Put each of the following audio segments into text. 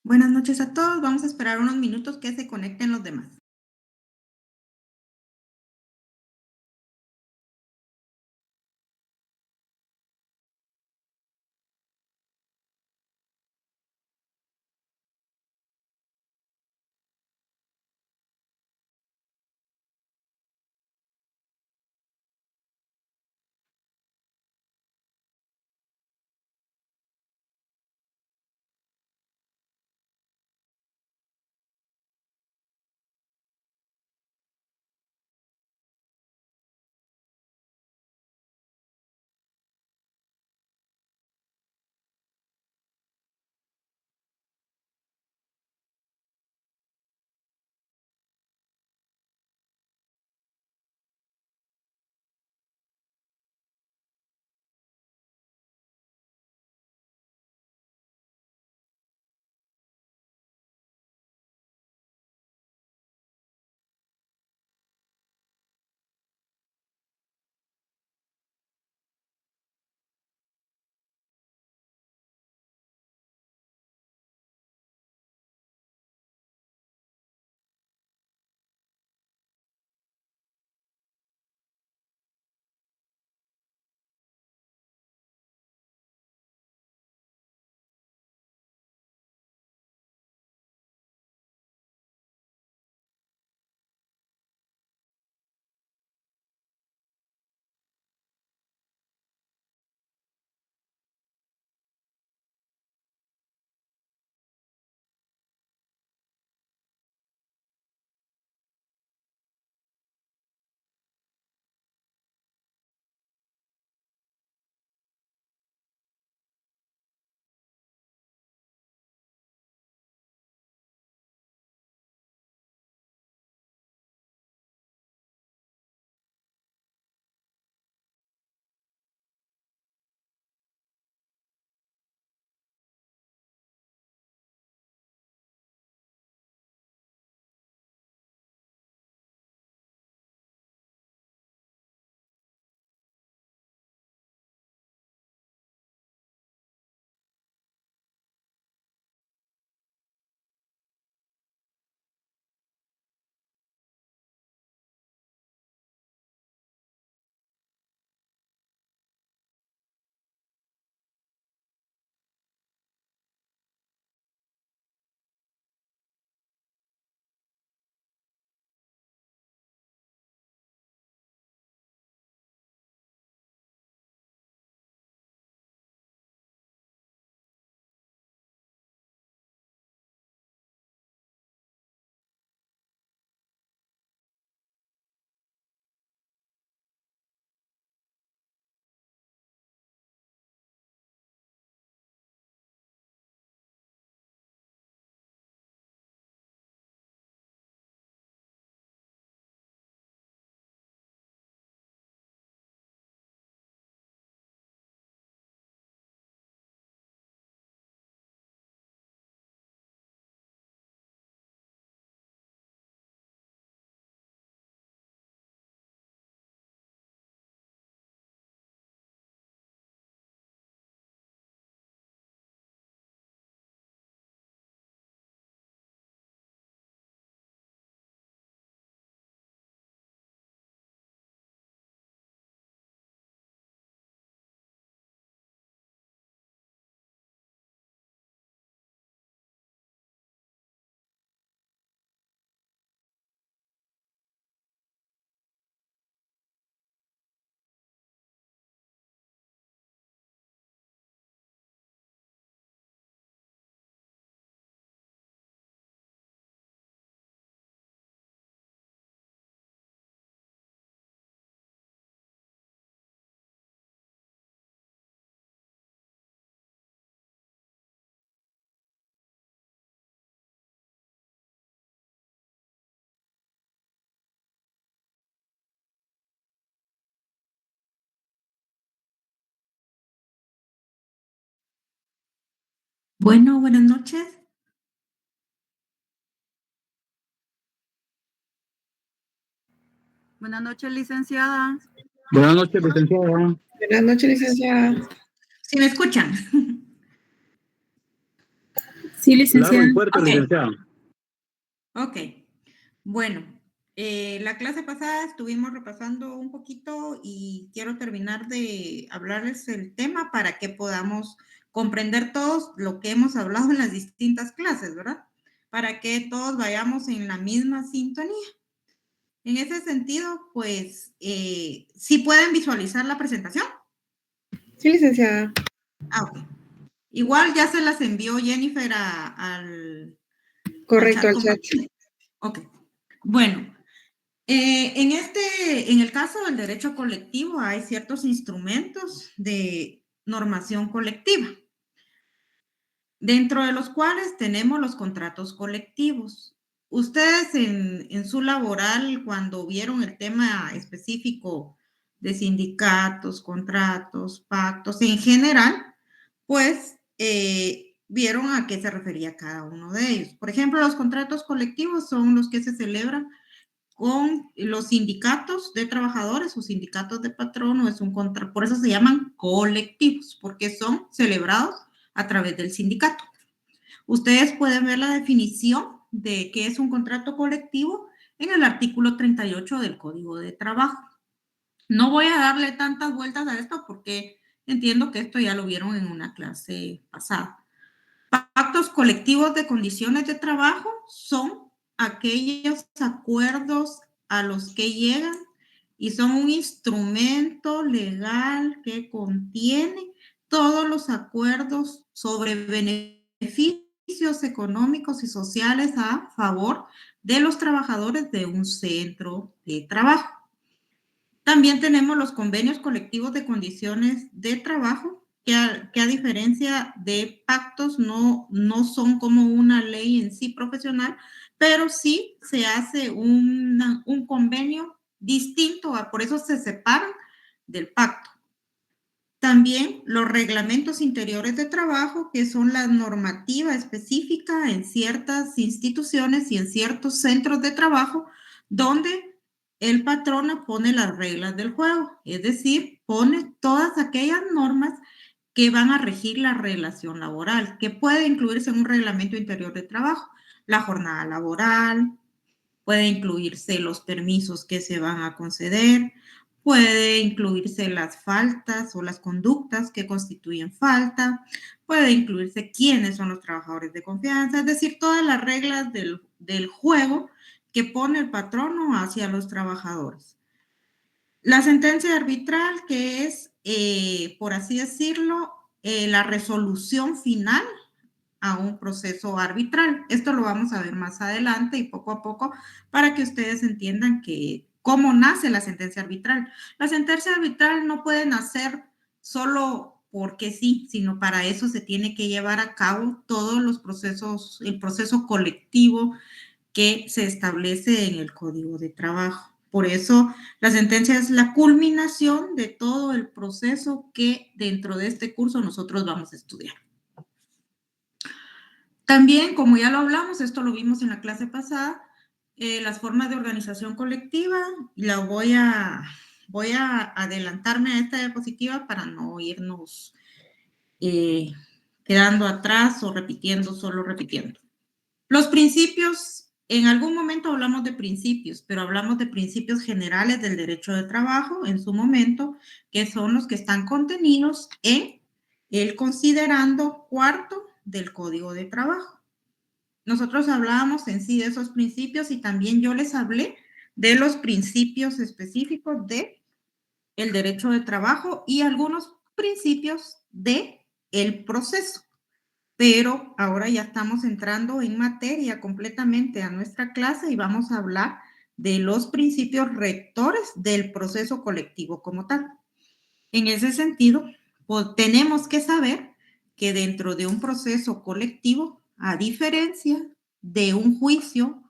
Buenas noches a todos. Vamos a esperar unos minutos que se conecten los demás. Bueno, buenas noches. Buenas noches, licenciada. Buenas noches, licenciada. Buenas noches, licenciada. ¿Sí me escuchan? Sí, Claro licenciada. y fuerte, Ok. licenciada. Ok. Bueno, la clase pasada estuvimos repasando un poquito y quiero terminar de hablarles el tema para que podamos comprender todos lo que hemos hablado en las distintas clases, ¿verdad? Para que todos vayamos en la misma sintonía. En ese sentido, pues, ¿sí pueden visualizar la presentación? Sí, licenciada. Ah, ok. Igual ya se las envió Jennifer al Correcto, al chat. compartido. Ok. Bueno, en el caso del derecho colectivo hay ciertos instrumentos de normación colectiva, dentro de los cuales tenemos los contratos colectivos. Ustedes en su laboral, cuando vieron el tema específico de sindicatos, contratos, pactos en general, pues vieron a qué se refería cada uno de ellos. Por ejemplo, los contratos colectivos son los que se celebran con los sindicatos de trabajadores o sindicatos de patrono, es un contrato, por eso se llaman colectivos, porque son celebrados a través del sindicato. Ustedes pueden ver la definición de qué es un contrato colectivo en el artículo 38 del Código de Trabajo. No voy a darle tantas vueltas a esto porque entiendo que esto ya lo vieron en una clase pasada. Pactos colectivos de condiciones de trabajo son aquellos acuerdos a los que llegan y son un instrumento legal que contiene todos los acuerdos sobre beneficios económicos y sociales a favor de los trabajadores de un centro de trabajo. También tenemos los convenios colectivos de condiciones de trabajo, que a diferencia de pactos no son como una ley en sí profesional, pero sí se hace un convenio distinto, por eso se separan del pacto. También los reglamentos interiores de trabajo, que son la normativa específica en ciertas instituciones y en ciertos centros de trabajo, donde el patrono pone las reglas del juego, es decir, pone todas aquellas normas que van a regir la relación laboral, que puede incluirse en un reglamento interior de trabajo, la jornada laboral, puede incluirse los permisos que se van a conceder, puede incluirse las faltas o las conductas que constituyen falta, puede incluirse quiénes son los trabajadores de confianza, es decir, todas las reglas del juego que pone el patrono hacia los trabajadores. La sentencia arbitral, que es, por así decirlo, la resolución final a un proceso arbitral. Esto lo vamos a ver más adelante y poco a poco para que ustedes entiendan cómo nace la sentencia arbitral. La sentencia arbitral no puede nacer solo porque sí, sino para eso se tiene que llevar a cabo todos los procesos, el proceso colectivo que se establece en el Código de Trabajo. Por eso la sentencia es la culminación de todo el proceso que dentro de este curso nosotros vamos a estudiar. También, como ya lo hablamos, esto lo vimos en la clase pasada, las formas de organización colectiva, voy a adelantarme a esta diapositiva para no irnos quedando atrás o solo repitiendo. Los principios, en algún momento hablamos de principios, pero hablamos de principios generales del derecho de trabajo en su momento, que son los que están contenidos en el considerando cuarto del Código de Trabajo. Nosotros hablábamos en sí de esos principios y también yo les hablé de los principios específicos de el derecho de trabajo y algunos principios de el proceso. Pero ahora ya estamos entrando en materia completamente a nuestra clase y vamos a hablar de los principios rectores del proceso colectivo como tal. En ese sentido, pues, tenemos que saber que dentro de un proceso colectivo, a diferencia de un juicio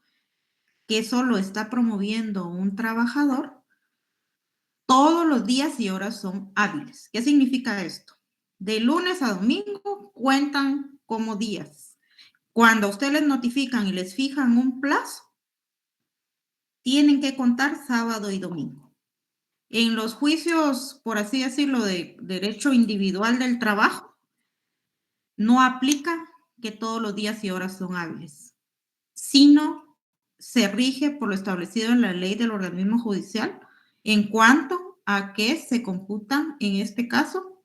que solo está promoviendo un trabajador, todos los días y horas son hábiles. ¿Qué significa esto? De lunes a domingo cuentan como días. Cuando a ustedes les notifican y les fijan un plazo, tienen que contar sábado y domingo. En los juicios, por así decirlo, de derecho individual del trabajo, no aplica que todos los días y horas son hábiles, sino se rige por lo establecido en la ley del organismo judicial en cuanto a que se computan, en este caso,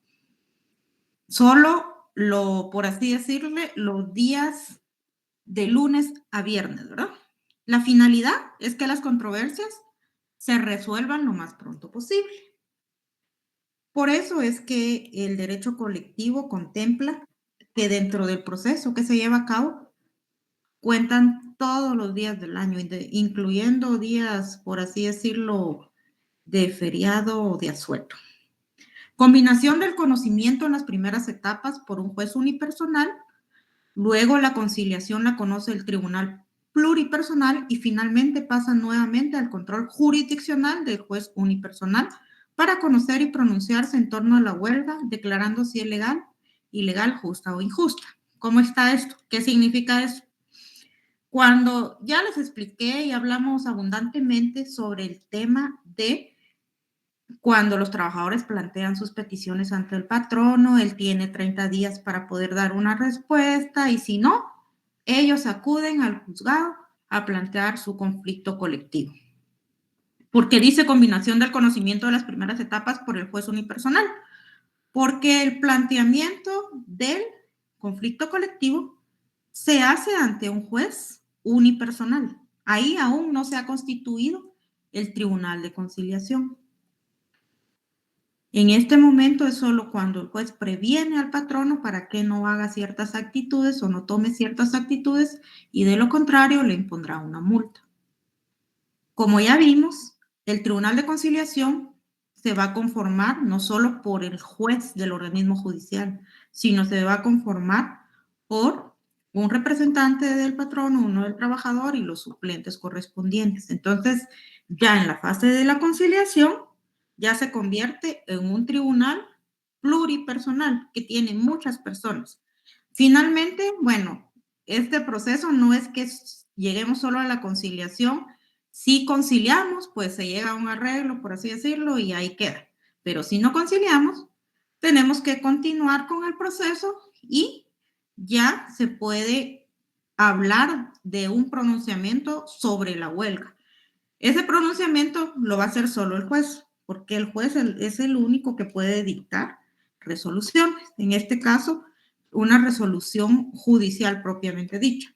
solo por así decirle, los días de lunes a viernes, ¿verdad? La finalidad es que las controversias se resuelvan lo más pronto posible. Por eso es que el derecho colectivo contempla que dentro del proceso que se lleva a cabo cuentan todos los días del año, incluyendo días, por así decirlo, de feriado o de asueto. Combinación del conocimiento en las primeras etapas por un juez unipersonal, luego la conciliación la conoce el tribunal pluripersonal y finalmente pasa nuevamente al control jurisdiccional del juez unipersonal para conocer y pronunciarse en torno a la huelga, declarando si es legal, ilegal, justa o injusta. ¿Cómo está esto? ¿Qué significa eso? Cuando ya les expliqué y hablamos abundantemente sobre el tema de cuando los trabajadores plantean sus peticiones ante el patrono, él tiene 30 días para poder dar una respuesta y si no, ellos acuden al juzgado a plantear su conflicto colectivo. ¿Por qué dice combinación del conocimiento de las primeras etapas por el juez unipersonal? Porque el planteamiento del conflicto colectivo se hace ante un juez unipersonal. Ahí aún no se ha constituido el tribunal de conciliación. En este momento es solo cuando el juez previene al patrono para que no haga ciertas actitudes o no tome ciertas actitudes y de lo contrario le impondrá una multa. Como ya vimos, el tribunal de conciliación se va a conformar no solo por el juez del organismo judicial, sino se va a conformar por un representante del patrono, uno del trabajador y los suplentes correspondientes. Entonces, ya en la fase de la conciliación, ya se convierte en un tribunal pluripersonal que tiene muchas personas. Finalmente, bueno, este proceso no es que lleguemos solo a la conciliación. Si conciliamos, pues se llega a un arreglo, por así decirlo, y ahí queda. Pero si no conciliamos, tenemos que continuar con el proceso y ya se puede hablar de un pronunciamiento sobre la huelga. Ese pronunciamiento lo va a hacer solo el juez, porque el juez es el único que puede dictar resoluciones. En este caso, una resolución judicial propiamente dicha.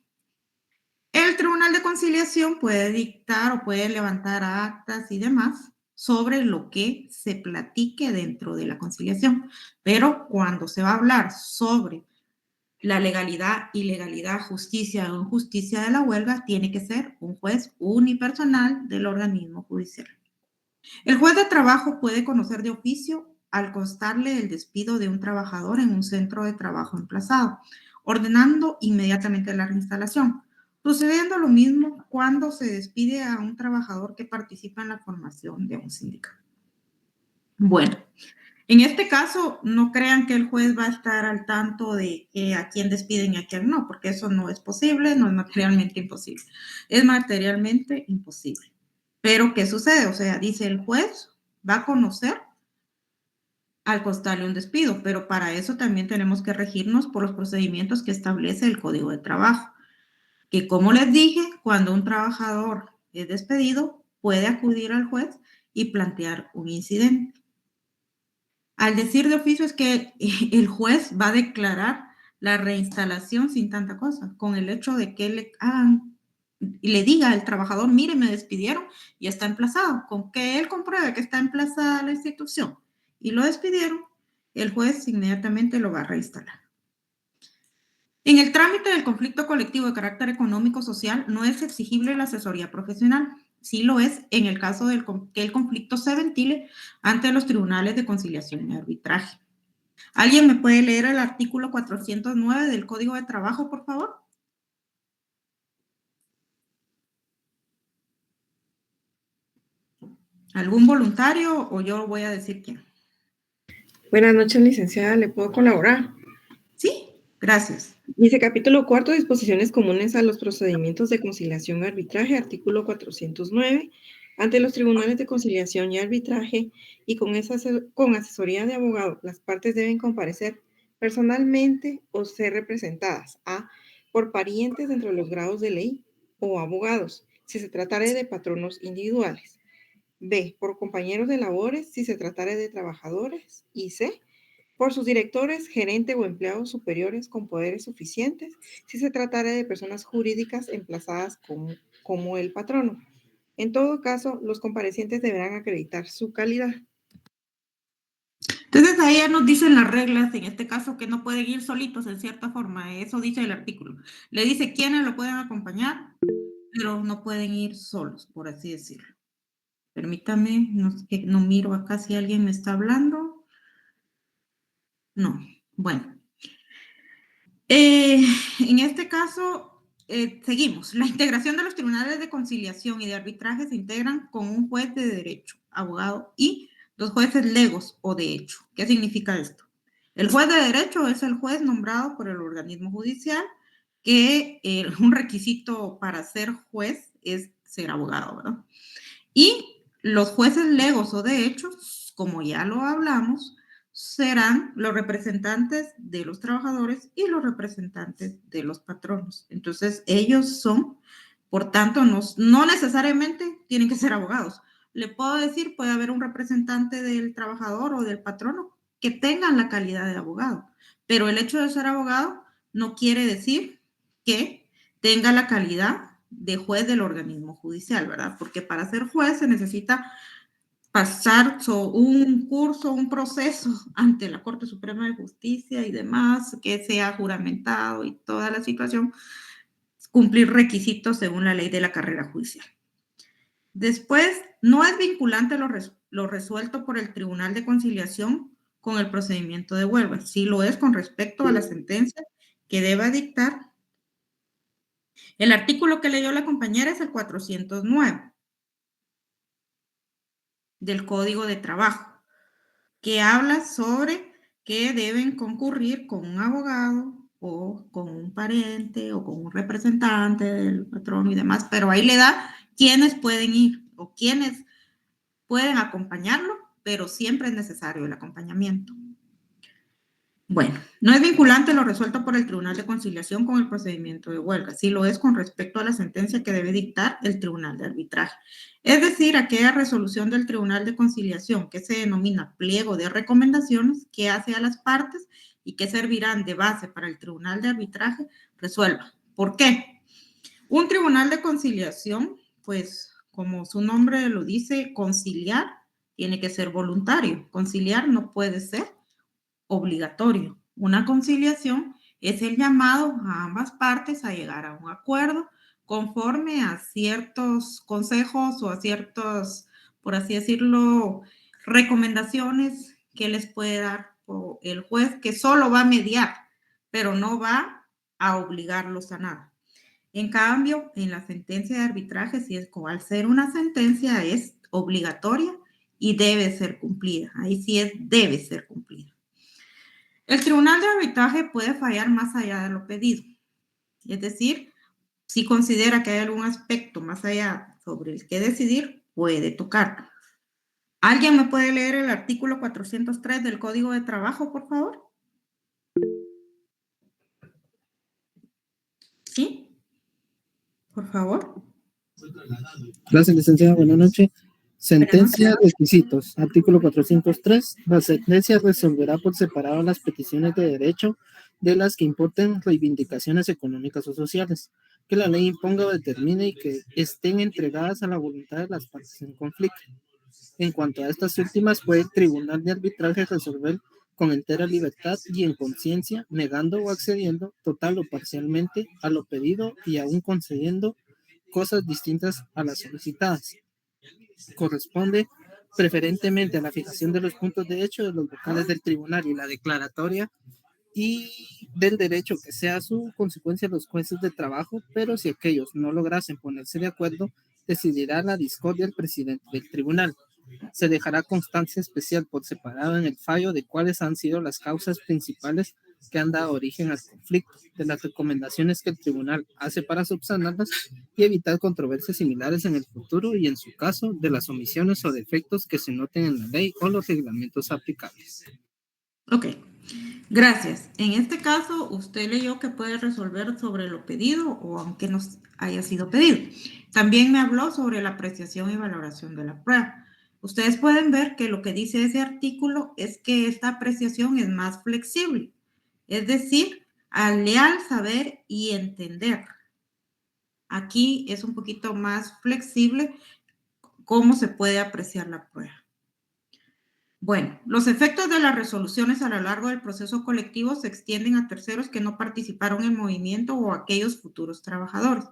El Tribunal de Conciliación puede dictar o puede levantar actas y demás sobre lo que se platique dentro de la conciliación, pero cuando se va a hablar sobre la legalidad, ilegalidad, justicia o injusticia de la huelga, tiene que ser un juez unipersonal del organismo judicial. El juez de trabajo puede conocer de oficio al constarle el despido de un trabajador en un centro de trabajo emplazado, ordenando inmediatamente la reinstalación. Sucediendo lo mismo cuando se despide a un trabajador que participa en la formación de un sindicato. Bueno, en este caso, no crean que el juez va a estar al tanto de a quién despiden y a quién no, porque eso no es posible, no es materialmente imposible. Es materialmente imposible. Pero, ¿qué sucede? O sea, dice el juez va a conocer al constarle un despido, pero para eso también tenemos que regirnos por los procedimientos que establece el Código de Trabajo. Que como les dije, cuando un trabajador es despedido, puede acudir al juez y plantear un incidente. Al decir de oficio es que el juez va a declarar la reinstalación sin tanta cosa, con el hecho de que le diga al trabajador, mire, me despidieron y está emplazado, con que él compruebe que está emplazada la institución y lo despidieron, el juez inmediatamente lo va a reinstalar. En el trámite del conflicto colectivo de carácter económico-social no es exigible la asesoría profesional. Sí lo es en el caso de que el conflicto se ventile ante los tribunales de conciliación y arbitraje. ¿Alguien me puede leer el artículo 409 del Código de Trabajo, por favor? ¿Algún voluntario o yo voy a decir quién? Buenas noches, licenciada. ¿Le puedo colaborar? Sí, gracias. Dice capítulo 4, disposiciones comunes a los procedimientos de conciliación y arbitraje, artículo 409. Ante los tribunales de conciliación y arbitraje y con asesoría de abogado, las partes deben comparecer personalmente o ser representadas. A, por parientes dentro de los grados de ley o abogados, si se tratare de patronos individuales. B, por compañeros de labores, si se tratare de trabajadores. Y C, por sus directores, gerente o empleados superiores con poderes suficientes, si se tratare de personas jurídicas emplazadas como el patrono. En todo caso, los comparecientes deberán acreditar su calidad. Entonces ahí ya nos dicen las reglas, en este caso que no pueden ir solitos en cierta forma, eso dice el artículo. Le dice quiénes lo pueden acompañar, pero no pueden ir solos, por así decirlo. Permítame, no miro acá si alguien me está hablando. No, bueno. En este caso, seguimos. La integración de los tribunales de conciliación y de arbitraje se integran con un juez de derecho, abogado y dos jueces legos o de hecho. ¿Qué significa esto? El juez de derecho es el juez nombrado por el organismo judicial, que un requisito para ser juez es ser abogado, ¿verdad? Y los jueces legos o de hecho, como ya lo hablamos, serán los representantes de los trabajadores y los representantes de los patronos. Entonces, ellos son, por tanto, no necesariamente tienen que ser abogados. Le puedo decir, puede haber un representante del trabajador o del patrono que tengan la calidad de abogado, pero el hecho de ser abogado no quiere decir que tenga la calidad de juez del organismo judicial, ¿verdad? Porque para ser juez se necesita pasar un curso, un proceso ante la Corte Suprema de Justicia y demás, que sea juramentado y toda la situación, cumplir requisitos según la ley de la carrera judicial. Después, no es vinculante lo resuelto por el Tribunal de Conciliación con el procedimiento de huelga. Sí lo es con respecto a la sentencia que deba dictar. El artículo que leyó la compañera es el 409 del Código de Trabajo, que habla sobre que deben concurrir con un abogado o con un pariente o con un representante del patrón y demás, pero ahí le da quiénes pueden ir o quiénes pueden acompañarlo, pero siempre es necesario el acompañamiento. Bueno, no es vinculante lo resuelto por el Tribunal de Conciliación con el procedimiento de huelga, sí lo es con respecto a la sentencia que debe dictar el Tribunal de Arbitraje. Es decir, aquella resolución del Tribunal de Conciliación que se denomina pliego de recomendaciones que hace a las partes y que servirán de base para el Tribunal de Arbitraje resuelva. ¿Por qué? Un Tribunal de Conciliación, pues como su nombre lo dice, conciliar tiene que ser voluntario. Conciliar no puede ser obligatorio. Una conciliación es el llamado a ambas partes a llegar a un acuerdo conforme a ciertos consejos o a ciertos, por así decirlo, recomendaciones que les puede dar el juez, que solo va a mediar, pero no va a obligarlos a nada. En cambio, en la sentencia de arbitraje, si es al ser una sentencia, es obligatoria y debe ser cumplida. Ahí sí debe ser cumplida. El Tribunal de Arbitraje puede fallar más allá de lo pedido. Es decir, si considera que hay algún aspecto más allá sobre el que decidir, puede tocarlo. ¿Alguien me puede leer el artículo 403 del Código de Trabajo, por favor? ¿Sí? Por favor. Gracias, licenciada. Buenas noches. Sentencia de requisitos. Artículo 403. La sentencia resolverá por separado las peticiones de derecho de las que importen reivindicaciones económicas o sociales, que la ley imponga o determine y que estén entregadas a la voluntad de las partes en conflicto. En cuanto a estas últimas, puede el Tribunal de Arbitraje resolver con entera libertad y en conciencia, negando o accediendo total o parcialmente a lo pedido y aún concediendo cosas distintas a las solicitadas. Corresponde preferentemente a la fijación de los puntos de hecho de los vocales del tribunal y la declaratoria y del derecho que sea su consecuencia los jueces de trabajo, pero si aquellos no lograsen ponerse de acuerdo, decidirá la discordia el presidente del tribunal. Se dejará constancia especial por separado en el fallo de cuáles han sido las causas principales que han dado origen al conflicto, de las recomendaciones que el tribunal hace para subsanarlas y evitar controversias similares en el futuro y, en su caso, de las omisiones o defectos que se noten en la ley o los reglamentos aplicables. Ok. Gracias. En este caso, usted leyó que puede resolver sobre lo pedido o aunque no haya sido pedido. También me habló sobre la apreciación y valoración de la prueba. Ustedes pueden ver que lo que dice ese artículo es que esta apreciación es más flexible, es decir, al leal saber y entender. Aquí es un poquito más flexible cómo se puede apreciar la prueba. Bueno, los efectos de las resoluciones a lo largo del proceso colectivo se extienden a terceros que no participaron en el movimiento o a aquellos futuros trabajadores,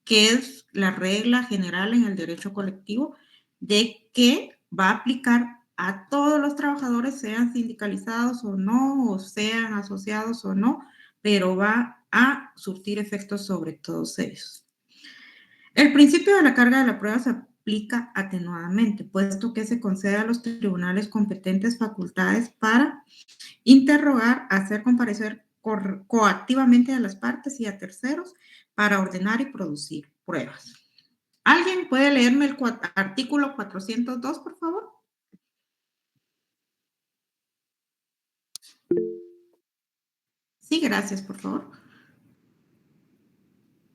que es la regla general en el derecho colectivo de que va a aplicar a todos los trabajadores, sean sindicalizados o no, o sean asociados o no, pero va a surtir efectos sobre todos ellos. El principio de la carga de la prueba se aplica atenuadamente, puesto que se concede a los tribunales competentes facultades para interrogar, hacer comparecer coactivamente a las partes y a terceros para ordenar y producir pruebas. ¿Alguien puede leerme el artículo 402, por favor? Sí, gracias, por favor.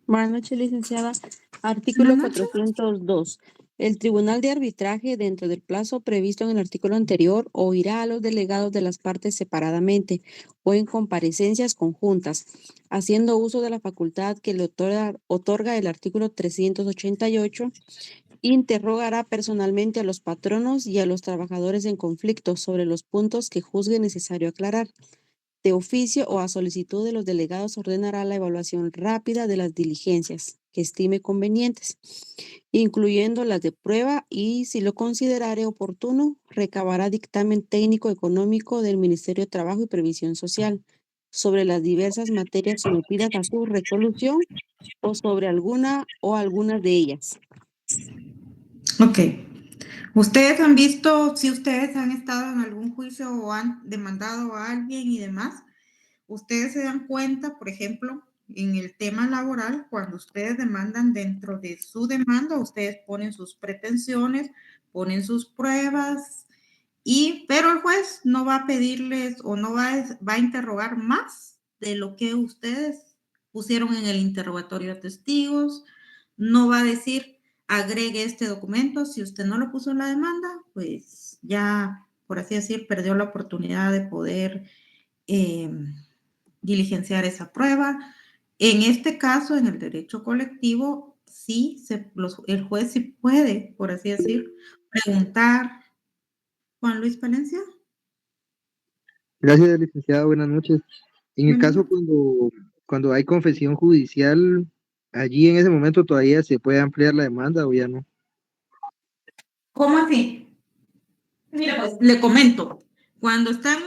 Buenas noches, licenciada. Artículo Buenas noches. 402. El Tribunal de Arbitraje, dentro del plazo previsto en el artículo anterior, oirá a los delegados de las partes separadamente o en comparecencias conjuntas, haciendo uso de la facultad que le otorga el artículo 388. Interrogará personalmente a los patronos y a los trabajadores en conflicto sobre los puntos que juzgue necesario aclarar. De oficio o a solicitud de los delegados ordenará la evaluación rápida de las diligencias que estime convenientes, incluyendo las de prueba y, si lo considerare oportuno, recabará dictamen técnico económico del Ministerio de Trabajo y Previsión Social sobre las diversas materias sometidas a su resolución o sobre alguna o algunas de ellas. Ok. ¿Ustedes han visto, si ustedes han estado en algún juicio o han demandado a alguien y demás? Ustedes se dan cuenta, por ejemplo, en el tema laboral, cuando ustedes demandan dentro de su demanda, ustedes ponen sus pretensiones, ponen sus pruebas, pero el juez no va a pedirles o no va a interrogar más de lo que ustedes pusieron en el interrogatorio de testigos, no va a decir, agregue este documento, si usted no lo puso en la demanda, pues ya, por así decir, perdió la oportunidad de poder diligenciar esa prueba. En este caso, en el derecho colectivo, sí, el juez sí puede, por así decir, preguntar. Juan Luis Palencia. Gracias, licenciada. Buenas noches. En el Buenas caso noches. cuando hay confesión judicial, allí en ese momento todavía se puede ampliar la demanda o ya no. ¿Cómo así? Mira, pues, le comento. Cuando está en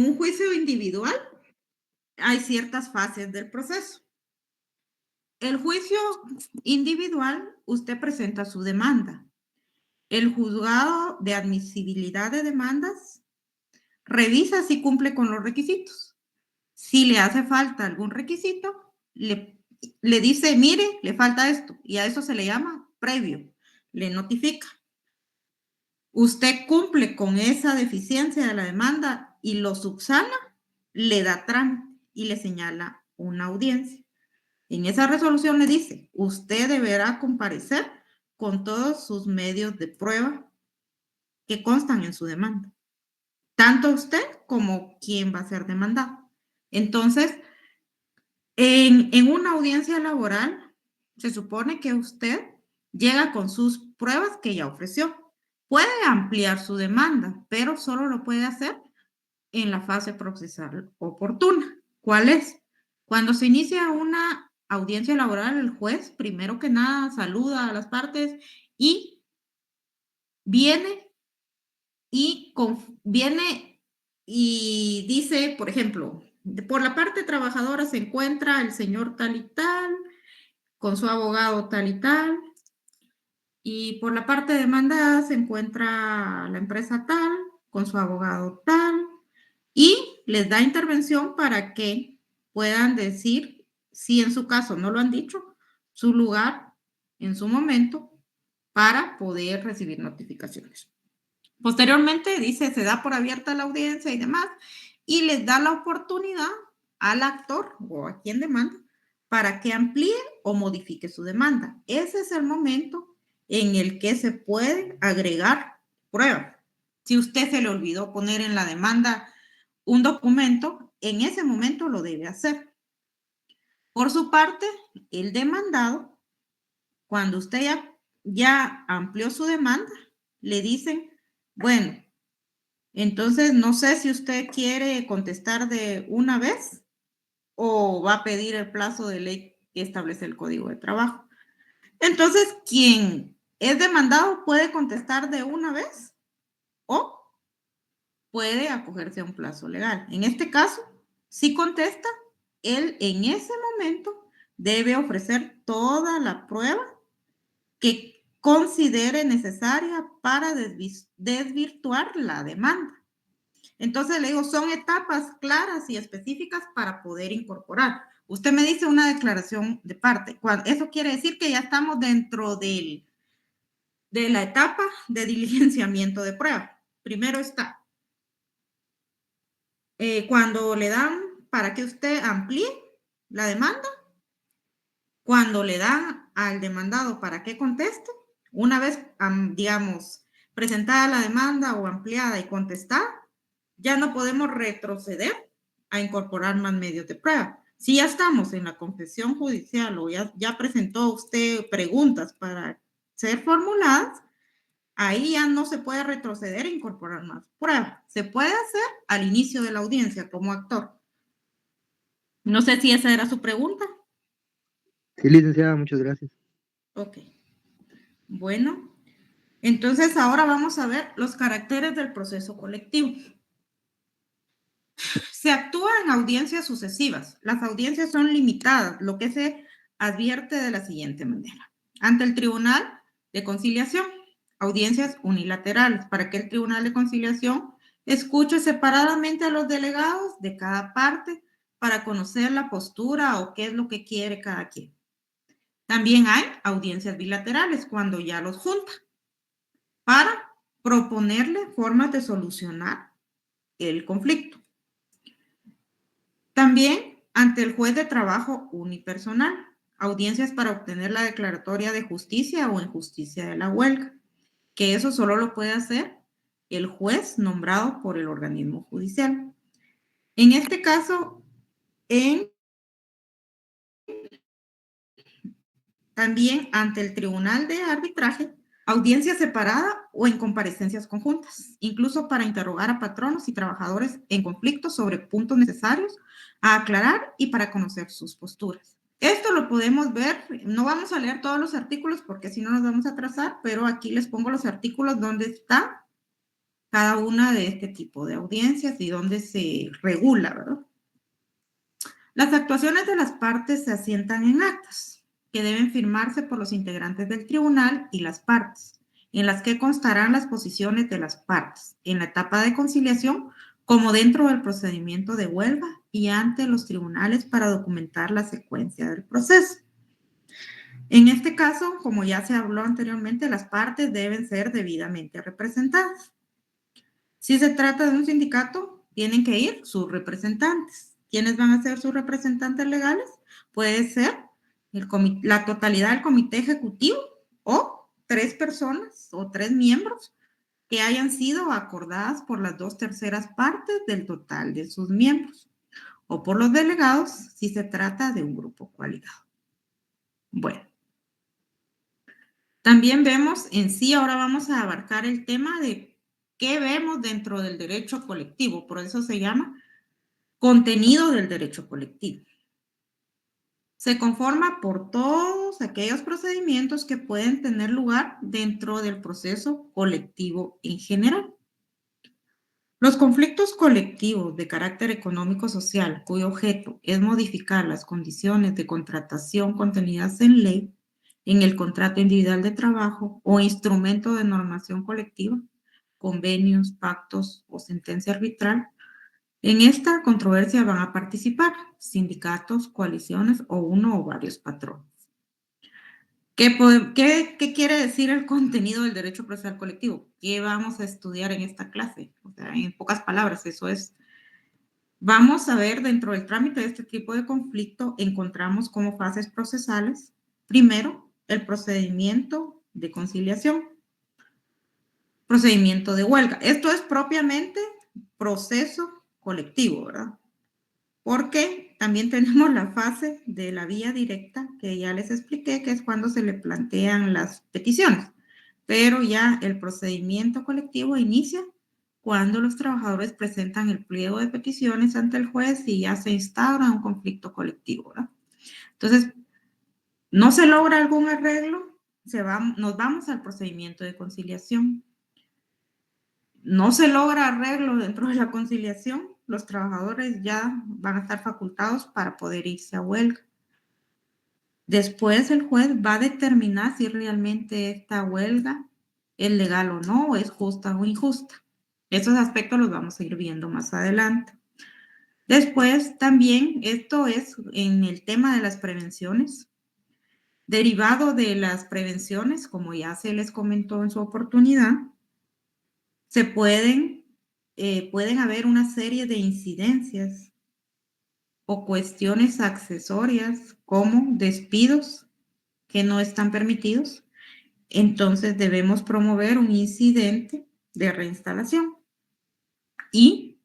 un juicio individual, hay ciertas fases del proceso. El juicio individual, usted presenta su demanda. El juzgado de admisibilidad de demandas revisa si cumple con los requisitos. Si le hace falta algún requisito, le dice, mire, le falta esto, y a eso se le llama previo, le notifica. Usted cumple con esa deficiencia de la demanda y lo subsana, le da trámite y le señala una audiencia. En esa resolución le dice, usted deberá comparecer con todos sus medios de prueba que constan en su demanda, tanto usted como quien va a ser demandado. Entonces, en una audiencia laboral, se supone que usted llega con sus pruebas que ya ofreció. Puede ampliar su demanda, pero solo lo puede hacer en la fase procesal oportuna. ¿Cuál es? Cuando se inicia una audiencia laboral, el juez, primero que nada, saluda a las partes y viene viene y dice, por ejemplo, por la parte trabajadora se encuentra el señor tal y tal, con su abogado tal y tal, y por la parte demandada se encuentra la empresa tal, con su abogado tal, y les da intervención para que puedan decir, si en su caso no lo han dicho, su lugar en su momento para poder recibir notificaciones. Posteriormente, dice, se da por abierta la audiencia y demás, y les da la oportunidad al actor o a quien demanda para que amplíe o modifique su demanda. Ese es el momento en el que se puede agregar pruebas. Si usted se le olvidó poner en la demanda un documento, en ese momento lo debe hacer. Por su parte, el demandado, cuando usted ya amplió su demanda, le dicen, bueno, entonces no sé si usted quiere contestar de una vez o va a pedir el plazo de ley que establece el Código de Trabajo. Entonces, quien es demandado puede contestar de una vez o puede acogerse a un plazo legal. En este caso, si contesta, él en ese momento debe ofrecer toda la prueba que considere necesaria para desvirtuar la demanda. Entonces le digo, son etapas claras y específicas para poder incorporar. Usted me dice una declaración de parte. Eso quiere decir que ya estamos dentro de la etapa de diligenciamiento de prueba. Primero está cuando le dan para que usted amplíe la demanda, cuando le dan al demandado para que conteste, una vez, digamos, presentada la demanda o ampliada y contestada, ya no podemos retroceder a incorporar más medios de prueba. Si ya estamos en la confesión judicial o ya presentó usted preguntas para ser formuladas, ahí ya no se puede retroceder e incorporar más pruebas. Se puede hacer al inicio de la audiencia como actor. No sé si esa era su pregunta. Sí, licenciada, muchas gracias. Ok. Bueno, entonces ahora vamos a ver los caracteres del proceso colectivo. Se actúa en audiencias sucesivas. Las audiencias son limitadas, lo que se advierte de la siguiente manera. Ante el Tribunal de Conciliación, audiencias unilaterales, para que el Tribunal de Conciliación escuche separadamente a los delegados de cada parte para conocer la postura o qué es lo que quiere cada quien. También hay audiencias bilaterales, cuando ya los junta, para proponerle formas de solucionar el conflicto. También ante el juez de trabajo unipersonal, audiencias para obtener la declaratoria de justicia o injusticia de la huelga, que eso solo lo puede hacer el juez nombrado por el organismo judicial. En este caso, también ante el tribunal de arbitraje, audiencia separada o en comparecencias conjuntas, incluso para interrogar a patronos y trabajadores en conflicto sobre puntos necesarios a aclarar y para conocer sus posturas. Esto lo podemos ver, no vamos a leer todos los artículos porque si no nos vamos a atrasar, pero aquí les pongo los artículos donde está cada una de este tipo de audiencias y donde se regula, ¿verdad? Las actuaciones de las partes se asientan en actas que deben firmarse por los integrantes del tribunal y las partes, en las que constarán las posiciones de las partes en la etapa de conciliación como dentro del procedimiento de huelga y ante los tribunales para documentar la secuencia del proceso. En este caso, como ya se habló anteriormente, las partes deben ser debidamente representadas. Si se trata de un sindicato, tienen que ir sus representantes. ¿Quiénes van a ser sus representantes legales? Puede ser la totalidad del comité ejecutivo o 3 personas o 3 miembros que hayan sido acordadas por las 2/3 partes del total de sus miembros o por los delegados si se trata de un grupo coaligado. Bueno, también vemos en sí, ahora vamos a abarcar el tema de qué vemos dentro del derecho colectivo, por eso se llama contenido del derecho colectivo. Se conforma por todos aquellos procedimientos que pueden tener lugar dentro del proceso colectivo en general. Los conflictos colectivos de carácter económico-social, cuyo objeto es modificar las condiciones de contratación contenidas en ley, en el contrato individual de trabajo o instrumento de normación colectiva, convenios, pactos o sentencia arbitral. En esta controversia van a participar sindicatos, coaliciones o uno o varios patrones. ¿Qué quiere decir el contenido del derecho procesal colectivo? ¿Qué vamos a estudiar en esta clase? O sea, en pocas palabras, eso es. Vamos a ver dentro del trámite de este tipo de conflicto, encontramos como fases procesales, primero, el procedimiento de conciliación, procedimiento de huelga. Esto es propiamente proceso colectivo, ¿verdad? Porque también tenemos la fase de la vía directa, que ya les expliqué, que es cuando se le plantean las peticiones. Pero ya el procedimiento colectivo inicia cuando los trabajadores presentan el pliego de peticiones ante el juez y ya se instaura un conflicto colectivo, ¿verdad? Entonces, no se logra algún arreglo, nos vamos al procedimiento de conciliación. No se logra arreglo dentro de la conciliación, los trabajadores ya van a estar facultados para poder irse a huelga. Después el juez va a determinar si realmente esta huelga es legal o no, o es justa o injusta. Esos aspectos los vamos a ir viendo más adelante. Después también, esto es en el tema de las prevenciones. Derivado de las prevenciones, como ya se les comentó en su oportunidad, se pueden haber una serie de incidencias o cuestiones accesorias como despidos que no están permitidos. Entonces debemos promover un incidente de reinstalación y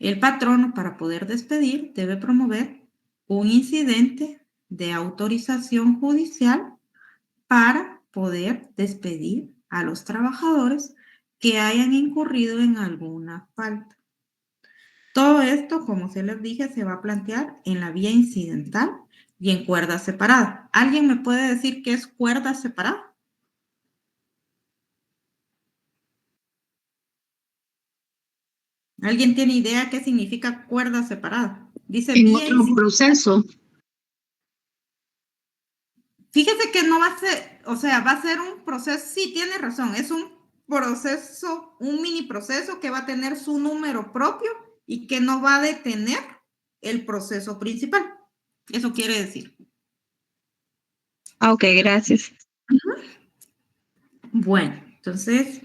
el patrono, para poder despedir, debe promover un incidente de autorización judicial para poder despedir a los trabajadores que hayan incurrido en alguna falta. Todo esto, como se les dije, se va a plantear en la vía incidental y en cuerda separada. ¿Alguien me puede decir qué es cuerda separada? ¿Alguien tiene idea qué significa cuerda separada? Dice En vía otro incidental. proceso. Fíjese que no va a ser, o sea, va a ser un proceso, sí, tiene razón, es un proceso, un mini proceso que va a tener su número propio y que no va a detener el proceso principal. Eso quiere decir. Ok, gracias. Bueno, entonces,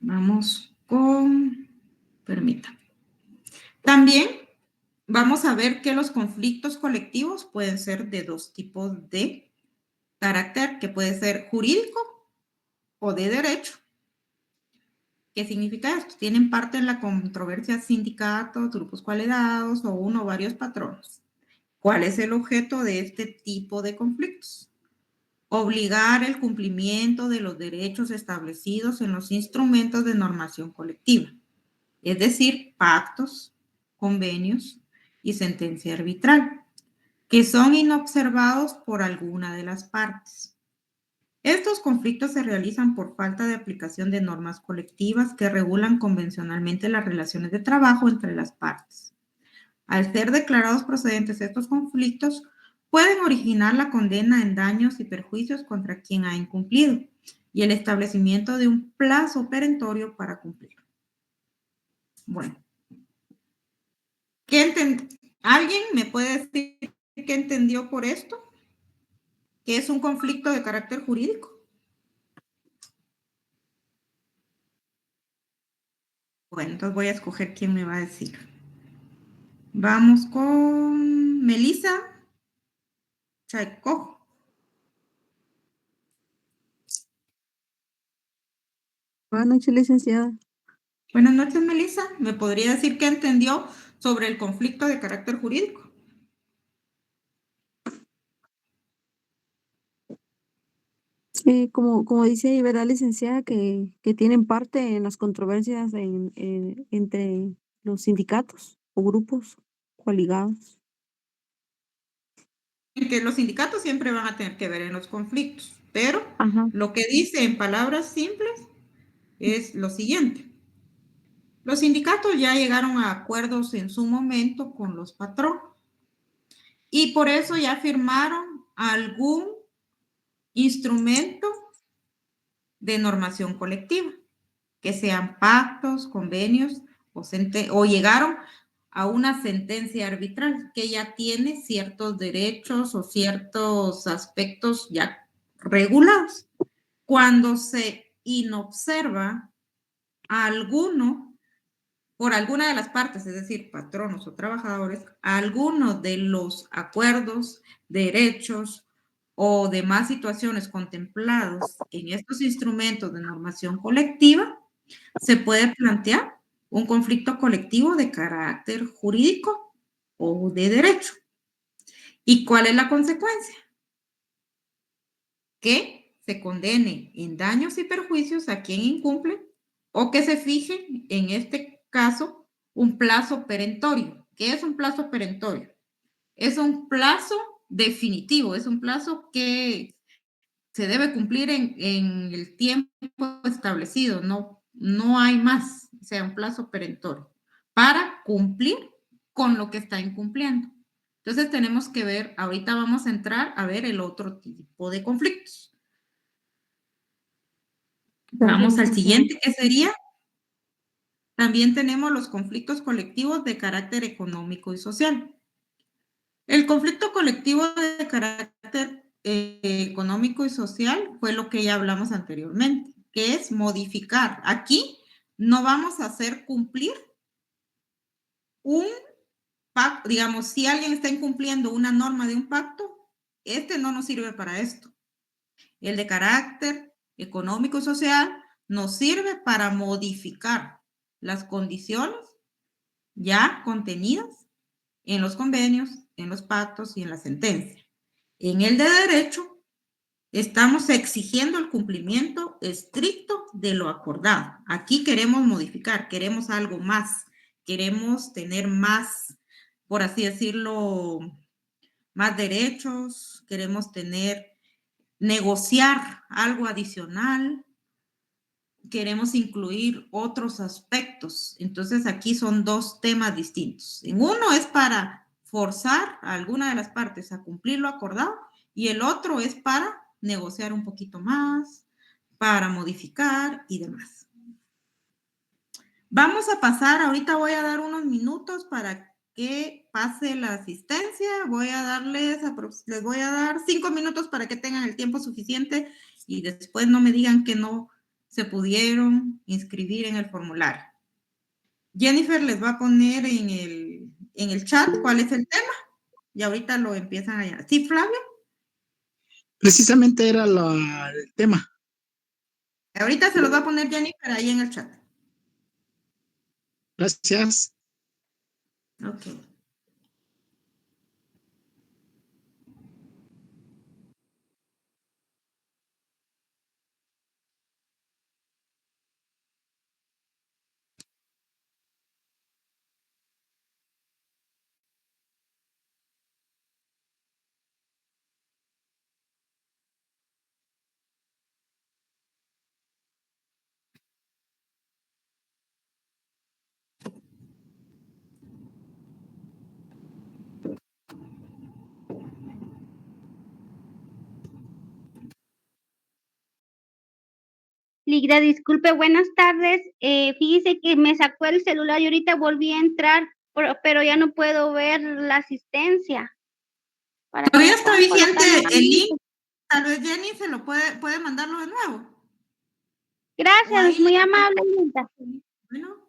vamos con, permítame. También vamos a ver que los conflictos colectivos pueden ser de dos tipos de carácter, que puede ser jurídico o de derecho. ¿Qué significa esto? Tienen parte en la controversia sindicatos, grupos colegiados o uno o varios patronos. ¿Cuál es el objeto de este tipo de conflictos? Obligar el cumplimiento de los derechos establecidos en los instrumentos de normación colectiva, es decir, pactos, convenios y sentencia arbitral, que son inobservados por alguna de las partes. Estos conflictos se realizan por falta de aplicación de normas colectivas que regulan convencionalmente las relaciones de trabajo entre las partes. Al ser declarados procedentes estos conflictos, pueden originar la condena en daños y perjuicios contra quien ha incumplido y el establecimiento de un plazo perentorio para cumplir. Bueno, ¿alguien me puede decir qué entendió por esto? ¿Qué es un conflicto de carácter jurídico? Bueno, entonces voy a escoger quién me va a decir. Vamos con Melissa Chaikov. Buenas noches, licenciada. Buenas noches, Melissa. ¿Me podría decir qué entendió sobre el conflicto de carácter jurídico? Como dice ahí, ¿verdad, licenciada? Que tienen parte en las controversias entre los sindicatos o grupos coligados. Que los sindicatos siempre van a tener que ver en los conflictos, pero Ajá. lo que dice en palabras simples es lo siguiente. Los sindicatos ya llegaron a acuerdos en su momento con los patronos y por eso ya firmaron algún instrumento de normación colectiva, que sean pactos, convenios o llegaron a una sentencia arbitral que ya tiene ciertos derechos o ciertos aspectos ya regulados. Cuando se inobserva a alguno, por alguna de las partes, es decir, patronos o trabajadores, a alguno de los acuerdos, derechos o demás situaciones contemplados en estos instrumentos de normación colectiva, se puede plantear un conflicto colectivo de carácter jurídico o de derecho. ¿Y cuál es la consecuencia? Que se condene en daños y perjuicios a quien incumple o que se fije, en este caso, un plazo perentorio. ¿Qué es un plazo perentorio? Es un plazo definitivo, es un plazo que se debe cumplir en el tiempo establecido, no hay más, o sea, un plazo perentorio, para cumplir con lo que está incumpliendo. Entonces tenemos que ver, ahorita vamos a entrar a ver el otro tipo de conflictos. Vamos al siguiente, que sería, también tenemos los conflictos colectivos de carácter económico y social. El conflicto colectivo de carácter económico y social fue lo que ya hablamos anteriormente, que es modificar. Aquí no vamos a hacer cumplir un pacto, digamos, si alguien está incumpliendo una norma de un pacto, este no nos sirve para esto. El de carácter económico y social nos sirve para modificar las condiciones ya contenidas en los convenios, en los pactos y en la sentencia. En el de derecho, estamos exigiendo el cumplimiento estricto de lo acordado. Aquí queremos modificar, queremos algo más, queremos tener más, por así decirlo, más derechos, queremos negociar algo adicional, queremos incluir otros aspectos. Entonces aquí son dos temas distintos. En uno es para forzar a alguna de las partes a cumplir lo acordado y el otro es para negociar un poquito más, para modificar y demás. Vamos a pasar, ahorita voy a dar unos minutos para que pase la asistencia. Les voy a dar 5 minutos para que tengan el tiempo suficiente y después no me digan que no se pudieron inscribir en el formulario. Jennifer les va a poner en el chat cuál es el tema y ahorita lo empiezan a llamar. ¿Sí, Flavio? Precisamente era el tema. Ahorita se los va a poner Jennifer ahí en el chat. Gracias. Ok. Ligra, disculpe, buenas tardes. Fíjese que me sacó el celular y ahorita volví a entrar, pero ya no puedo ver la asistencia. Todavía está vigente el link. Tal vez Jenny se lo puede mandarlo de nuevo. Gracias, muy amable. Bueno.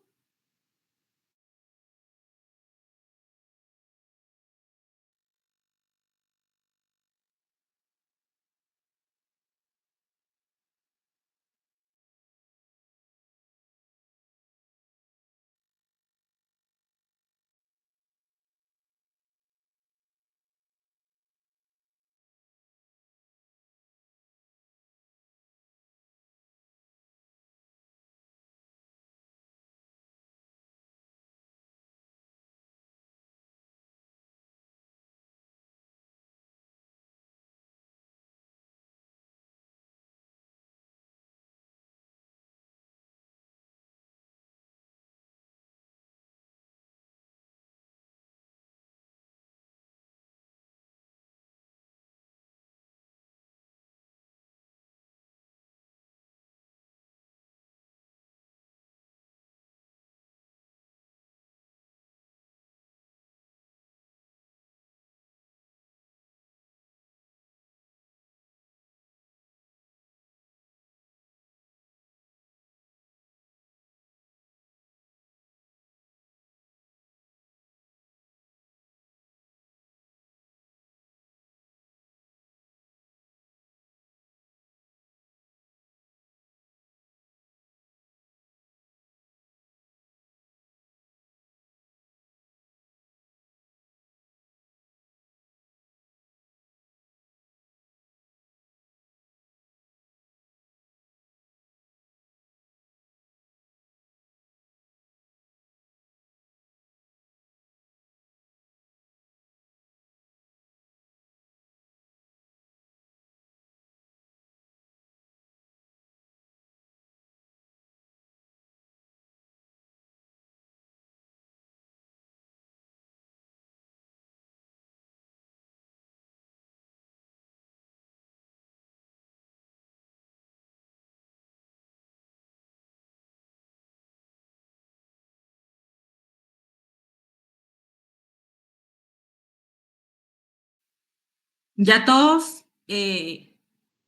¿Ya todos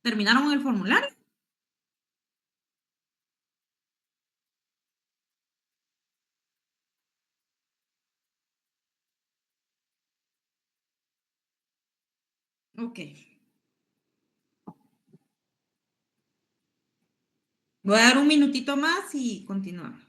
terminaron el formulario? Ok. Voy a dar un minutito más y continuamos.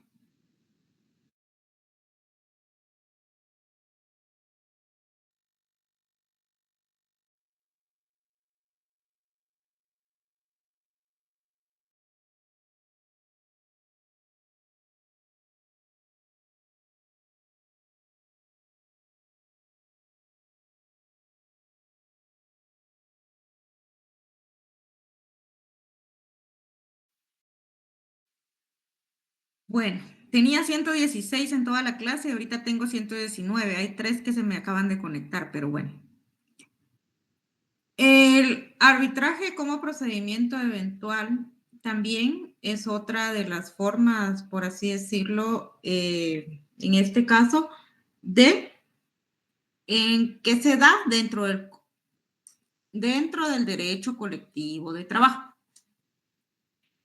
Bueno, tenía 116 en toda la clase y ahorita tengo 119. Hay 3 que se me acaban de conectar, pero bueno. El arbitraje como procedimiento eventual también es otra de las formas, por así decirlo, en este caso, en que se da dentro del derecho colectivo de trabajo.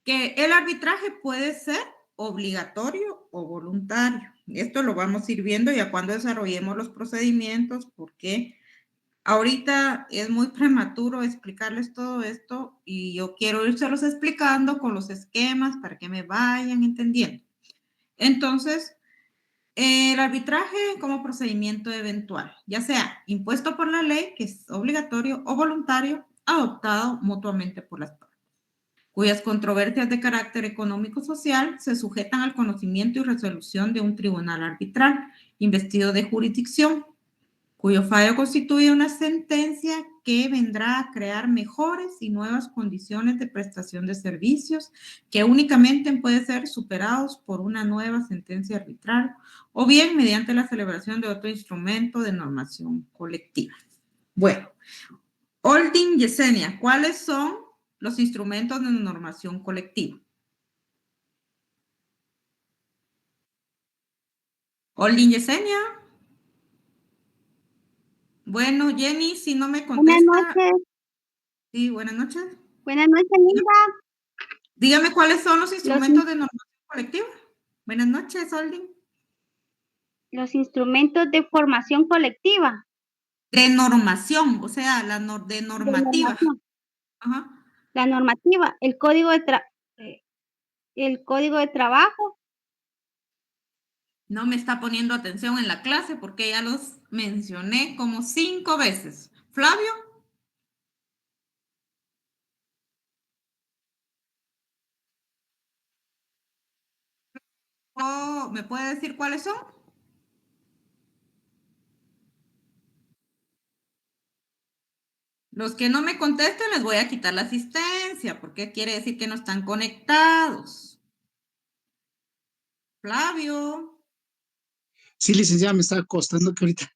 Que el arbitraje puede ser obligatorio o voluntario. Esto lo vamos a ir viendo ya cuando desarrollemos los procedimientos, porque ahorita es muy prematuro explicarles todo esto y yo quiero irselos explicando con los esquemas para que me vayan entendiendo. Entonces, el arbitraje como procedimiento eventual, ya sea impuesto por la ley, que es obligatorio, o voluntario, adoptado mutuamente por las partes, cuyas controversias de carácter económico-social se sujetan al conocimiento y resolución de un tribunal arbitral investido de jurisdicción, cuyo fallo constituye una sentencia que vendrá a crear mejores y nuevas condiciones de prestación de servicios que únicamente pueden ser superados por una nueva sentencia arbitral o bien mediante la celebración de otro instrumento de normación colectiva. Bueno, Oldin Yesenia, ¿cuáles son los instrumentos de normación colectiva? Oldin Yesenia. Bueno, Jenny, si no me Buenas contesta. noches. Sí, buenas noches. Buenas noches, Linda. Dígame cuáles son los instrumentos de normación colectiva. Buenas noches, Oldin. Los instrumentos de formación colectiva. De normación, o sea, de De normativa. normación. Ajá. La normativa, el código de trabajo. No me está poniendo atención en la clase porque ya los mencioné como 5 veces. Flavio. ¿Me puede decir cuáles son? Los que no me contesten les voy a quitar la asistencia, porque quiere decir que no están conectados. Flavio, Sí, licenciada, me está costando que ahorita.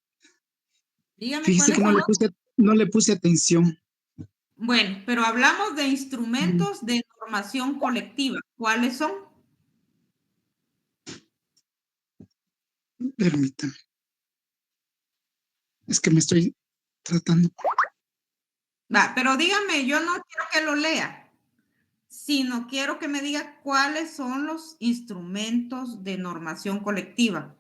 dígame Fíjese cuáles que son no le puse atención. Bueno, pero hablamos de instrumentos de normación colectiva. ¿Cuáles son? Permítame. Es que me estoy tratando. Va, pero dígame, yo no quiero que lo lea, sino quiero que me diga cuáles son los instrumentos de normación colectiva.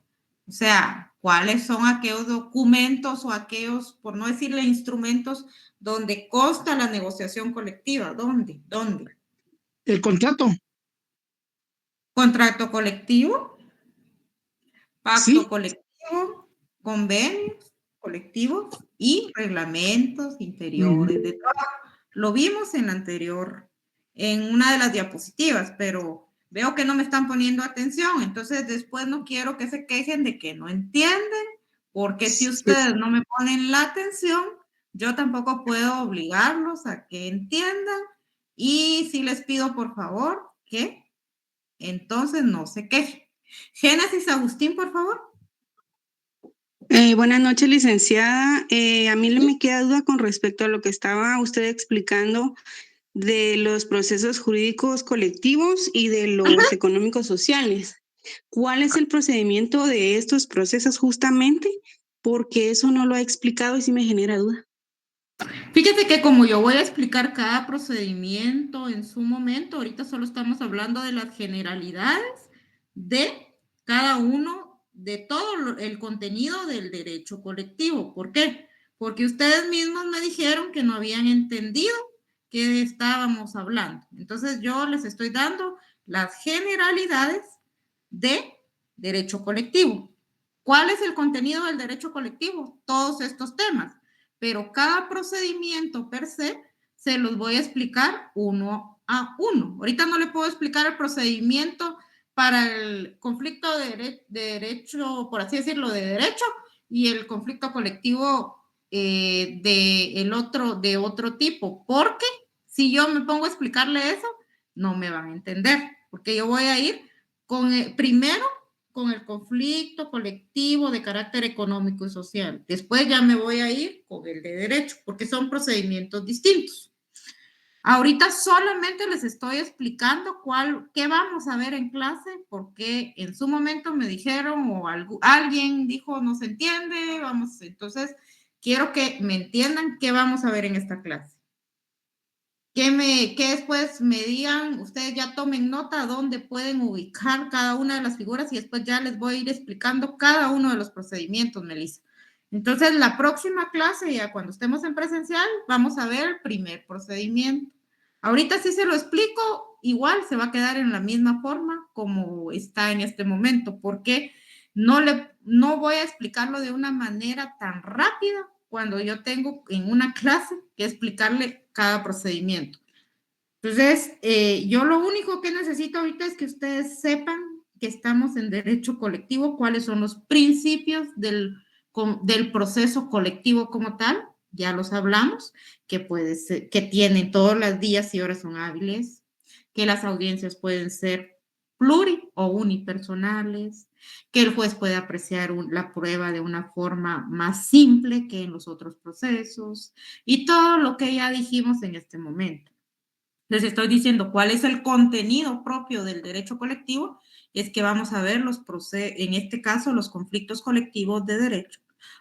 O sea, cuáles son aquellos documentos o aquellos, por no decirle instrumentos, donde consta la negociación colectiva. ¿Dónde? El contrato, Contrato colectivo, pacto sí. colectivo, convenios colectivos y reglamentos interiores de trabajo. Lo vimos en una de las diapositivas, pero veo que no me están poniendo atención, entonces después no quiero que se quejen de que no entienden, porque si ustedes no me ponen la atención, yo tampoco puedo obligarlos a que entiendan, y si les pido por favor que entonces no se quejen. Génesis Agustín, por favor. Buenas noches, licenciada. A mí me queda duda con respecto a lo que estaba usted explicando de los procesos jurídicos colectivos y de los económicos sociales. ¿Cuál es el procedimiento de estos procesos justamente? Porque eso no lo ha explicado y sí me genera duda. Fíjate que como yo voy a explicar cada procedimiento en su momento, ahorita solo estamos hablando de las generalidades de cada uno, de todo el contenido del derecho colectivo. ¿Por qué? Porque ustedes mismos me dijeron que no habían entendido qué estábamos hablando. Entonces yo les estoy dando las generalidades de derecho colectivo. ¿Cuál es el contenido del derecho colectivo? Todos estos temas. Pero cada procedimiento per se los voy a explicar uno a uno. Ahorita no le puedo explicar el procedimiento para el conflicto de derecho, por así decirlo, de derecho, y el conflicto colectivo de otro tipo, porque si yo me pongo a explicarle eso, no me van a entender, porque yo voy a ir primero con el conflicto colectivo de carácter económico y social. Después ya me voy a ir con el de derecho, porque son procedimientos distintos. Ahorita solamente les estoy explicando qué vamos a ver en clase, porque en su momento me dijeron o alguien dijo no se entiende, entonces quiero que me entiendan qué vamos a ver en esta clase. Que después me digan, ustedes ya tomen nota dónde pueden ubicar cada una de las figuras y después ya les voy a ir explicando cada uno de los procedimientos, Melissa. Entonces, la próxima clase, ya cuando estemos en presencial, vamos a ver el primer procedimiento. Ahorita sí se lo explico, igual se va a quedar en la misma forma como está en este momento, porque no voy a explicarlo de una manera tan rápida cuando yo tengo en una clase que explicarle cada procedimiento. Entonces, yo lo único que necesito ahorita es que ustedes sepan que estamos en derecho colectivo, cuáles son los principios del proceso colectivo como tal, ya los hablamos, que puede ser, que tienen todos los días y horas son hábiles, que las audiencias pueden ser pluri o unipersonales, que el juez puede apreciar la prueba de una forma más simple que en los otros procesos y todo lo que ya dijimos en este momento. Les estoy diciendo cuál es el contenido propio del derecho colectivo, es que vamos a ver en este caso los conflictos colectivos de derecho,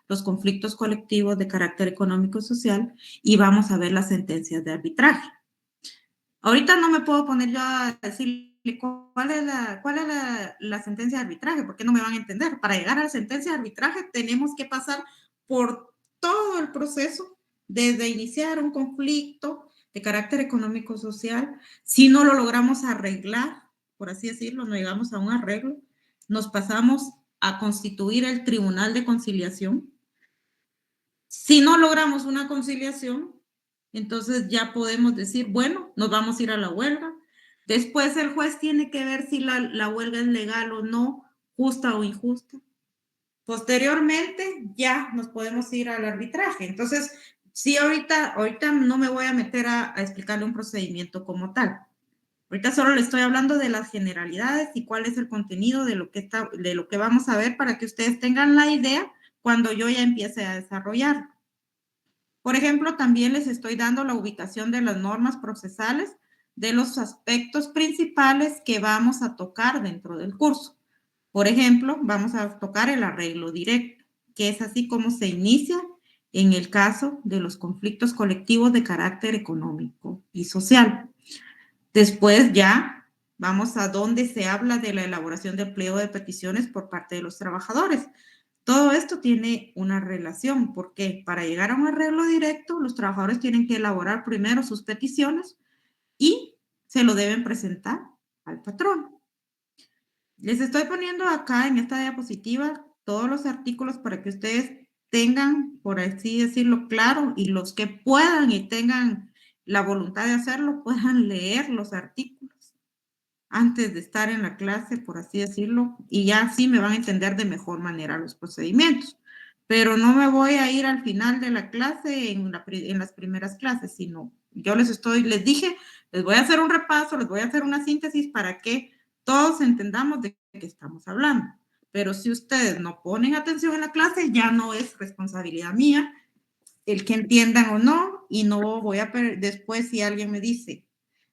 los conflictos colectivos de carácter económico y social, y vamos a ver las sentencias de arbitraje. Ahorita no me puedo poner yo a decirle cuál es la sentencia de arbitraje, porque no me van a entender. Para llegar a la sentencia de arbitraje tenemos que pasar por todo el proceso, desde iniciar un conflicto de carácter económico-social. Si no lo logramos arreglar, por así decirlo, no llegamos a un arreglo, nos pasamos a constituir el tribunal de conciliación. Si no logramos una conciliación, entonces ya podemos decir, bueno, nos vamos a ir a la huelga. Después el juez tiene que ver si la huelga es legal o no, justa o injusta. Posteriormente ya nos podemos ir al arbitraje. Entonces, sí, ahorita no me voy a meter a explicarle un procedimiento como tal. Ahorita solo le estoy hablando de las generalidades y cuál es el contenido de lo que vamos a ver para que ustedes tengan la idea cuando yo ya empiece a desarrollar. Por ejemplo, también les estoy dando la ubicación de las normas procesales de los aspectos principales que vamos a tocar dentro del curso. Por ejemplo, vamos a tocar el arreglo directo, que es así como se inicia en el caso de los conflictos colectivos de carácter económico y social. Después ya vamos a donde se habla de la elaboración de pliego de peticiones por parte de los trabajadores. Todo esto tiene una relación, porque para llegar a un arreglo directo, los trabajadores tienen que elaborar primero sus peticiones y se lo deben presentar al patrón. Les estoy poniendo acá en esta diapositiva todos los artículos para que ustedes tengan, por así decirlo, claro, y los que puedan y tengan la voluntad de hacerlo, puedan leer los artículos antes de estar en la clase, por así decirlo, y ya así me van a entender de mejor manera los procedimientos. Pero no me voy a ir al final de la clase en las primeras clases, sino yo les dije, les voy a hacer un repaso, les voy a hacer una síntesis para que todos entendamos de qué estamos hablando. Pero si ustedes no ponen atención en la clase, ya no es responsabilidad mía el que entiendan o no, y no voy a después si alguien me dice,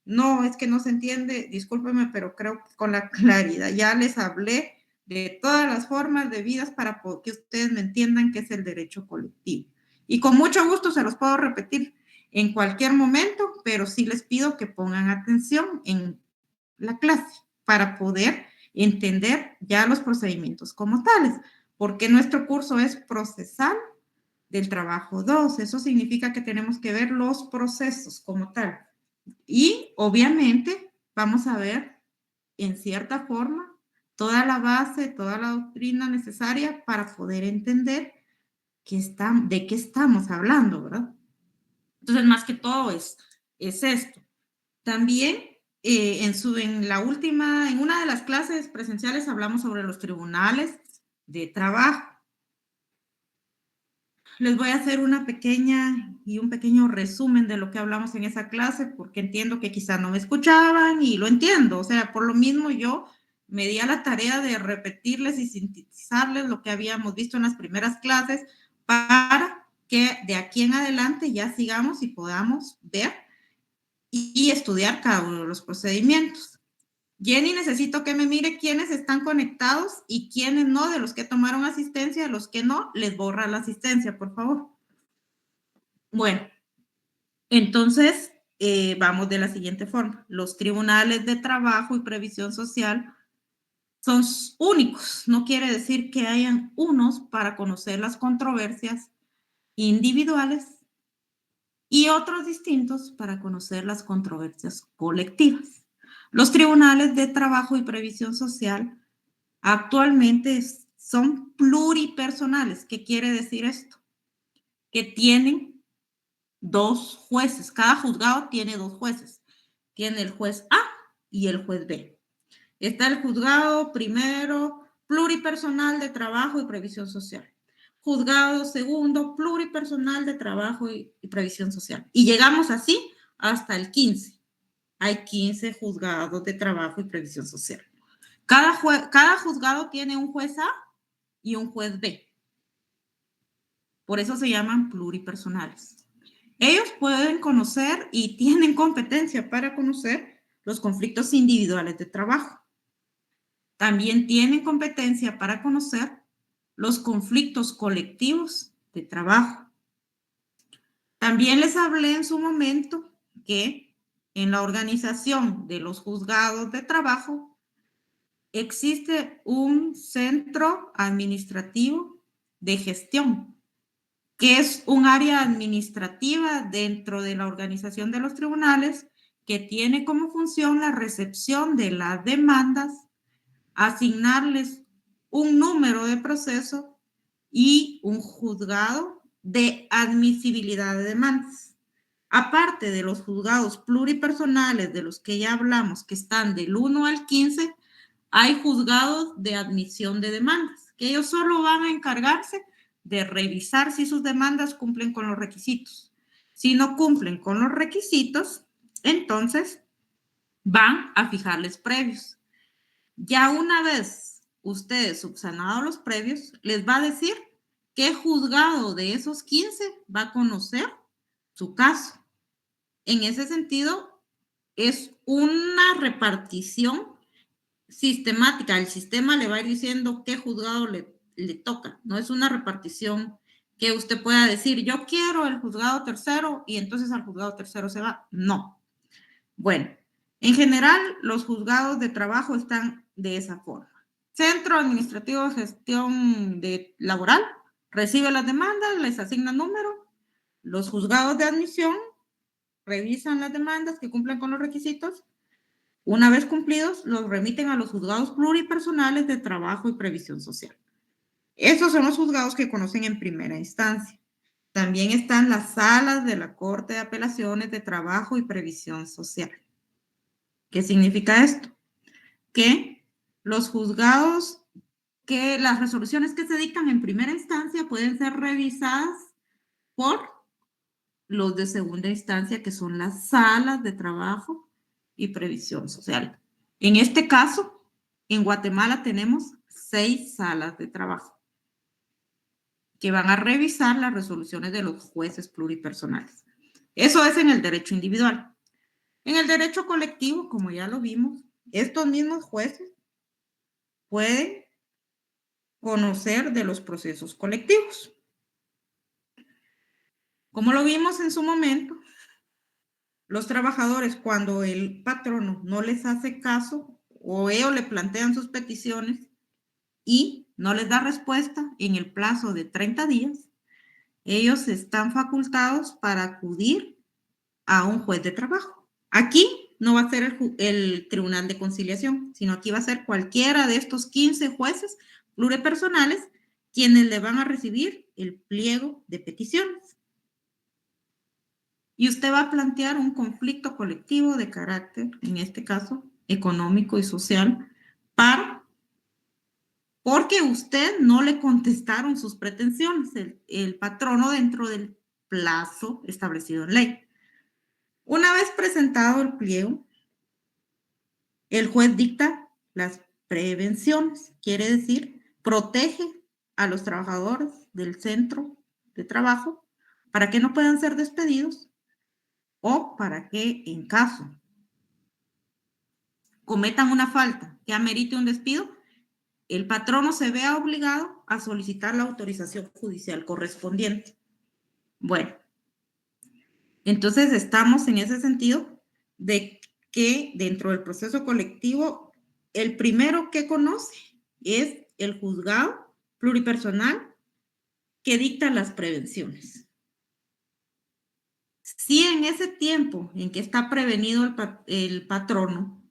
no, es que no se entiende, discúlpeme, pero creo que con la claridad ya les hablé de todas las formas debidas para que ustedes me entiendan qué es el derecho colectivo. Y con mucho gusto se los puedo repetir en cualquier momento, pero sí les pido que pongan atención en la clase para poder entender ya los procedimientos como tales, porque nuestro curso es procesal del trabajo 2. Eso significa que tenemos que ver los procesos como tal. Y obviamente vamos a ver en cierta forma toda la base, toda la doctrina necesaria para poder entender de qué estamos hablando, ¿verdad? Entonces, más que todo es esto. También en una de las clases presenciales hablamos sobre los tribunales de trabajo. Les voy a hacer un pequeño resumen de lo que hablamos en esa clase, porque entiendo que quizá no me escuchaban y lo entiendo. O sea, por lo mismo yo me di a la tarea de repetirles y sintetizarles lo que habíamos visto en las primeras clases para que de aquí en adelante ya sigamos y podamos ver y estudiar cada uno de los procedimientos. Jenny, necesito que me mire quiénes están conectados y quiénes no, de los que tomaron asistencia, los que no, les borra la asistencia, por favor. Bueno, entonces vamos de la siguiente forma. Los tribunales de trabajo y previsión social son únicos. No quiere decir que hayan unos para conocer las controversias individuales y otros distintos para conocer las controversias colectivas. Los tribunales de trabajo y previsión social actualmente son pluripersonales. ¿Qué quiere decir esto? Que tienen 2 jueces. Cada juzgado tiene 2 jueces. Tiene el juez A y el juez B. Está el juzgado primero pluripersonal de trabajo y previsión social. Juzgado segundo pluripersonal de trabajo y previsión social. Y llegamos así hasta el 15. Hay 15 juzgados de trabajo y previsión social. Cada juzgado tiene un juez A y un juez B. Por eso se llaman pluripersonales. Ellos pueden conocer y tienen competencia para conocer los conflictos individuales de trabajo. También tienen competencia para conocer los conflictos colectivos de trabajo. También les hablé en su momento que en la organización de los juzgados de trabajo existe un centro administrativo de gestión, que es un área administrativa dentro de la organización de los tribunales que tiene como función la recepción de las demandas, asignarles un número de proceso y un juzgado de admisibilidad de demandas. Aparte de los juzgados pluripersonales de los que ya hablamos, que están del 1 al 15, hay juzgados de admisión de demandas, que ellos solo van a encargarse de revisar si sus demandas cumplen con los requisitos. Si no cumplen con los requisitos, entonces van a fijarles previos. Ya una vez ustedes subsanados los previos, les va a decir qué juzgado de esos 15 va a conocer su caso. En ese sentido, es una repartición sistemática. El sistema le va a ir diciendo qué juzgado le toca. No es una repartición que usted pueda decir, yo quiero el juzgado tercero y entonces al juzgado tercero se va. No. Bueno, en general, los juzgados de trabajo están de esa forma. Centro Administrativo de Gestión Laboral recibe las demandas, les asigna número. Los juzgados de admisión revisan las demandas que cumplen con los requisitos. Una vez cumplidos, los remiten a los juzgados pluripersonales de trabajo y previsión social. Esos son los juzgados que conocen en primera instancia. También están las salas de la Corte de Apelaciones de Trabajo y Previsión Social. ¿Qué significa esto? Que los juzgados, que las resoluciones que se dictan en primera instancia pueden ser revisadas por los de segunda instancia, que son las salas de trabajo y previsión social. En este caso, en Guatemala tenemos 6 salas de trabajo que van a revisar las resoluciones de los jueces pluripersonales. Eso es en el derecho individual. En el derecho colectivo, como ya lo vimos, estos mismos jueces pueden conocer de los procesos colectivos. Como lo vimos en su momento, los trabajadores, cuando el patrono no les hace caso o ellos le plantean sus peticiones y no les da respuesta en el plazo de 30 días, ellos están facultados para acudir a un juez de trabajo. Aquí no va a ser el Tribunal de Conciliación, sino aquí va a ser cualquiera de estos 15 jueces pluripersonales quienes le van a recibir el pliego de peticiones. Y usted va a plantear un conflicto colectivo de carácter, en este caso, económico y social, porque usted no le contestaron sus pretensiones, el patrono dentro del plazo establecido en ley. Una vez presentado el pliego, el juez dicta las prevenciones, quiere decir, protege a los trabajadores del centro de trabajo para que no puedan ser despedidos o para que, en caso cometan una falta que amerite un despido, el patrono se vea obligado a solicitar la autorización judicial correspondiente. Bueno, entonces estamos en ese sentido de que dentro del proceso colectivo, el primero que conoce es el juzgado pluripersonal que dicta las prevenciones. Si en ese tiempo en que está prevenido el patrono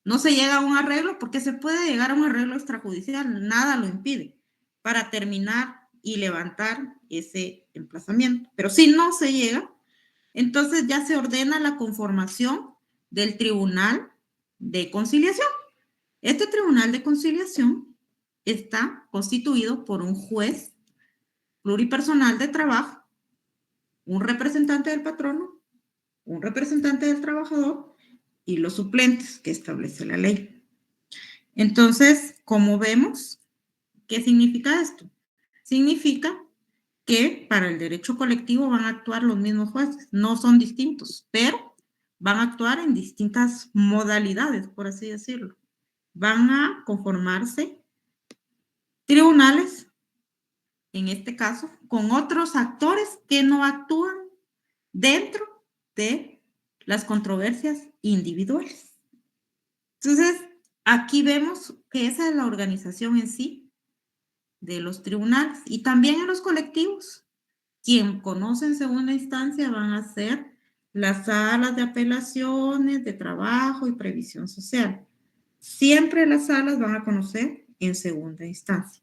no se llega a un arreglo, porque se puede llegar a un arreglo extrajudicial, nada lo impide, para terminar y levantar ese emplazamiento. Pero si no se llega, entonces ya se ordena la conformación del Tribunal de Conciliación. Este Tribunal de Conciliación está constituido por un juez pluripersonal de trabajo, un representante del patrono, un representante del trabajador y los suplentes que establece la ley. Entonces, como vemos, ¿qué significa esto? Significa que para el derecho colectivo van a actuar los mismos jueces, no son distintos, pero van a actuar en distintas modalidades, por así decirlo. Van a conformarse tribunales, en este caso, con otros actores que no actúan dentro de las controversias individuales. Entonces, aquí vemos que esa es la organización en sí de los tribunales y también en los colectivos. Quien conoce en segunda instancia van a ser las salas de apelaciones, de trabajo y previsión social. Siempre las salas van a conocer en segunda instancia.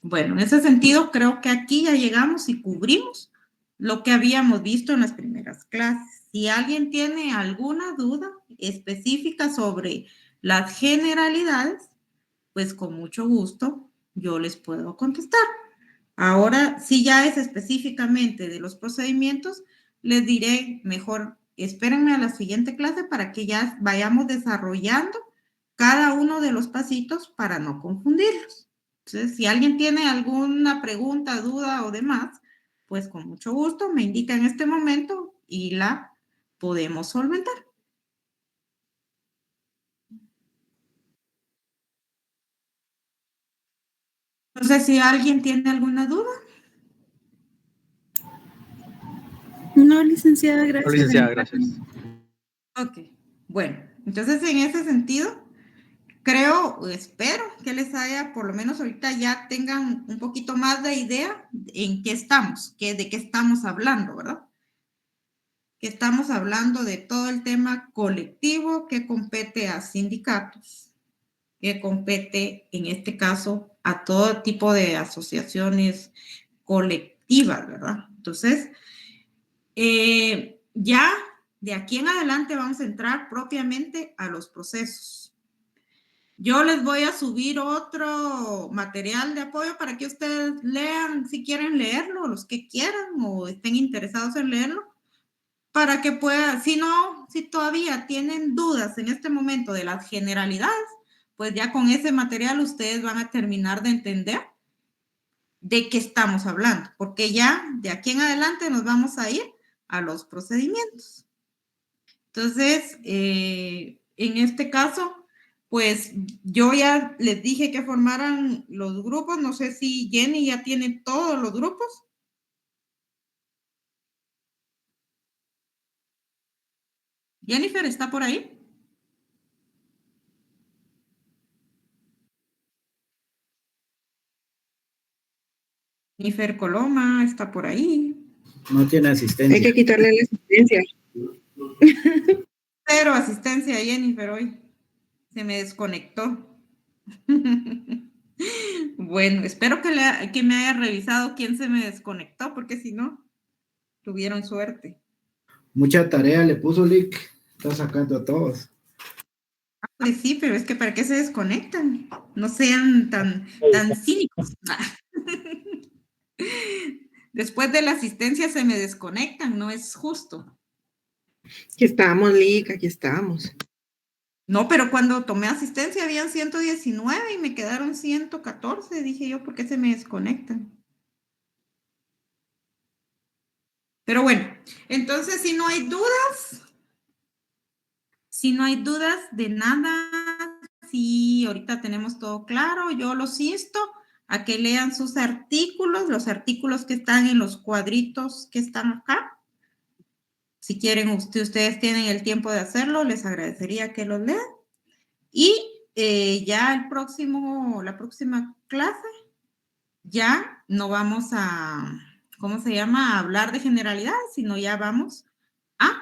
Bueno, en ese sentido, creo que aquí ya llegamos y cubrimos lo que habíamos visto en las primeras clases. Si alguien tiene alguna duda específica sobre las generalidades, pues con mucho gusto yo les puedo contestar. Ahora, si ya es específicamente de los procedimientos, les diré mejor, espérenme a la siguiente clase para que ya vayamos desarrollando cada uno de los pasitos para no confundirlos. Entonces, si alguien tiene alguna pregunta, duda o demás, pues con mucho gusto me indica en este momento y la podemos solventar. No sé si alguien tiene alguna duda. No, licenciada, gracias. No, licenciada, gracias. Ok, bueno, entonces en ese sentido, creo o espero que les haya, por lo menos ahorita ya tengan un poquito más de idea en qué estamos, de qué estamos hablando, ¿verdad? Que estamos hablando de todo el tema colectivo que compete a sindicatos, que compete en este caso a todo tipo de asociaciones colectivas, ¿verdad? Entonces, ya de aquí en adelante vamos a entrar propiamente a los procesos. Yo les voy a subir otro material de apoyo para que ustedes lean, si quieren leerlo, los que quieran o estén interesados en leerlo, para que puedan, si no, si todavía tienen dudas en este momento de las generalidades, pues ya con ese material ustedes van a terminar de entender de qué estamos hablando, porque ya de aquí en adelante nos vamos a ir a los procedimientos. Entonces, en este caso, pues yo ya les dije que formaran los grupos, no sé si Jenny ya tiene todos los grupos. Jennifer, ¿está por ahí? Jennifer Coloma está por ahí. No tiene asistencia. Hay que quitarle la asistencia. Cero asistencia, Jennifer, hoy. Se me desconectó. Bueno, espero que me haya revisado quién se me desconectó, porque si no, tuvieron suerte. Mucha tarea le puso Lick. Está sacando a todos. Pues sí, pero es que ¿para qué se desconectan? No sean tan cínicos. Después de la asistencia se me desconectan, no es justo. Aquí estamos, Lick, aquí estamos. No, pero cuando tomé asistencia habían 119 y me quedaron 114. Dije yo, ¿por qué se me desconectan? Pero bueno, entonces si no hay dudas de nada, si ahorita tenemos todo claro, yo los insto a que lean sus artículos, los artículos que están en los cuadritos que están acá. Si quieren, ustedes tienen el tiempo de hacerlo, les agradecería que los lean. Y ya la próxima clase, ya no vamos a, ¿cómo se llama? A hablar de generalidades, sino ya vamos a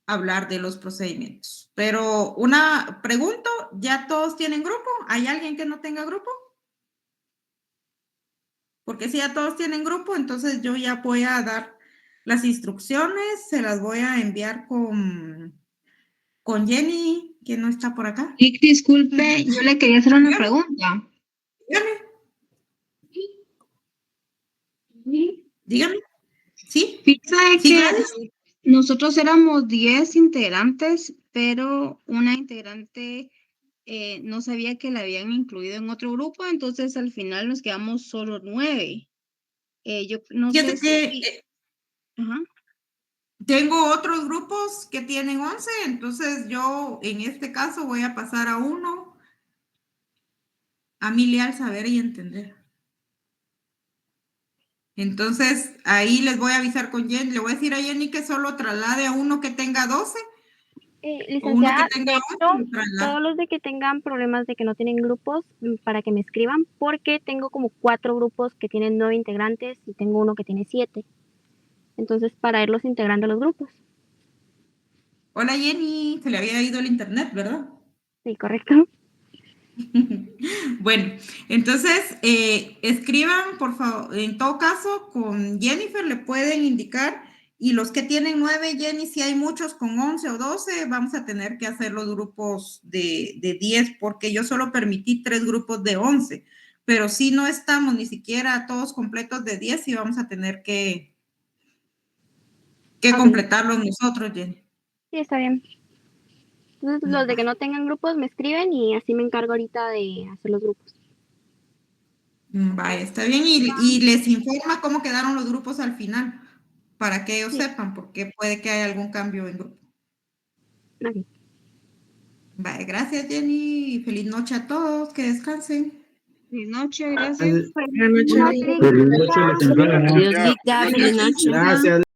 hablar de los procedimientos. Pero pregunto, ¿ya todos tienen grupo? ¿Hay alguien que no tenga grupo? Porque si ya todos tienen grupo, entonces yo ya voy a dar las instrucciones, se las voy a enviar con Jenny, que no está por acá. Y disculpe, yo le quería hacer una pregunta. Dígame. ¿Sí? Fíjate ¿Sí, que Gladys? nosotros éramos 10 integrantes, pero una integrante no sabía que la habían incluido en otro grupo, entonces al final nos quedamos solo 9. Yo no sé Fíjate que Ajá. tengo otros grupos que tienen 11, entonces yo en este caso voy a pasar a uno, a mi leal saber y entender. Entonces ahí les voy a avisar con Jenny, le voy a decir a Jenny que solo traslade a uno que tenga 12. Licenciada, de hecho, todos los de que tengan problemas de que no tienen grupos, para que me escriban, porque tengo como 4 grupos que tienen 9 integrantes y tengo uno que tiene 7. Entonces, para irlos integrando a los grupos. Hola Jenny, se le había ido el internet, ¿verdad? Sí, correcto. Bueno, entonces escriban, por favor, en todo caso, con Jennifer le pueden indicar, y los que tienen 9, Jenny, si hay muchos con 11 o 12, vamos a tener que hacer los grupos de 10, porque yo solo permití 3 grupos de 11, pero si no estamos ni siquiera todos completos de 10, y vamos a tener que completarlos nosotros, Jenny. Sí, está bien. Entonces, los de que no tengan grupos me escriben y así me encargo ahorita de hacer los grupos. Vaya, está bien. Y les informa cómo quedaron los grupos al final, para que ellos sepan, porque puede que haya algún cambio en grupo. Okay. Vale, gracias Jenny. Feliz noche a todos. Que descansen. Feliz noche, gracias. Buenas noches. Feliz noche. Dios, Lick, feliz noche. Gracias.